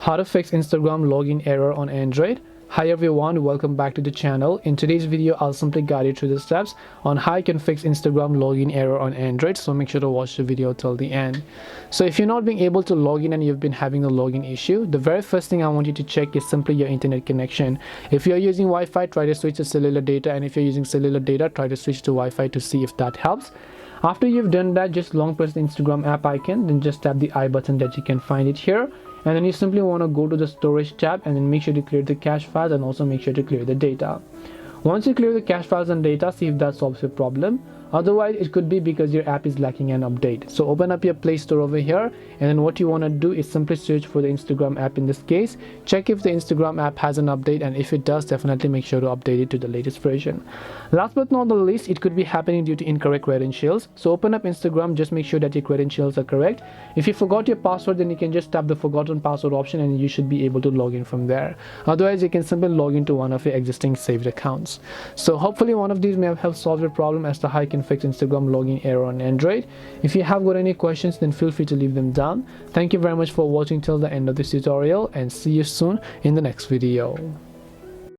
How to fix Instagram login error on Android. Hi everyone, welcome back to the channel. In today's video, I'll simply guide you through the steps on how you can fix Instagram login error on Android, so make sure to watch the video till the end. So if you're not being able to log in and you've been having a login issue, the very first thing I want you to check is simply your internet connection. If you're using Wi-Fi, try to switch to cellular data, and if you're using cellular data, try to switch to Wi-Fi to see if that helps. After you've done that, just long press the Instagram app icon, then just tap the I button that you can find it here. And then you simply want to go to the storage tab and then make sure to clear the cache files and also make sure to clear the data. Once you clear the cache files and data, see if that solves your problem. Otherwise, it could be because your app is lacking an update. So open up your Play Store over here, and then what you want to do is simply search for the Instagram app in this case. Check if the Instagram app has an update, and if it does, definitely make sure to update it to the latest version. Last but not the least, it could be happening due to incorrect credentials. So open up Instagram, just make sure that your credentials are correct. If you forgot your password, then you can just tap the forgotten password option and you should be able to log in from there. Otherwise, you can simply log into one of your existing saved accounts. So hopefully one of these may have helped solve your problem as to how you can fix Instagram login error on Android. If you have got any questions, then feel free to leave them down. Thank you very much for watching till the end of this tutorial, and see you soon in the next video.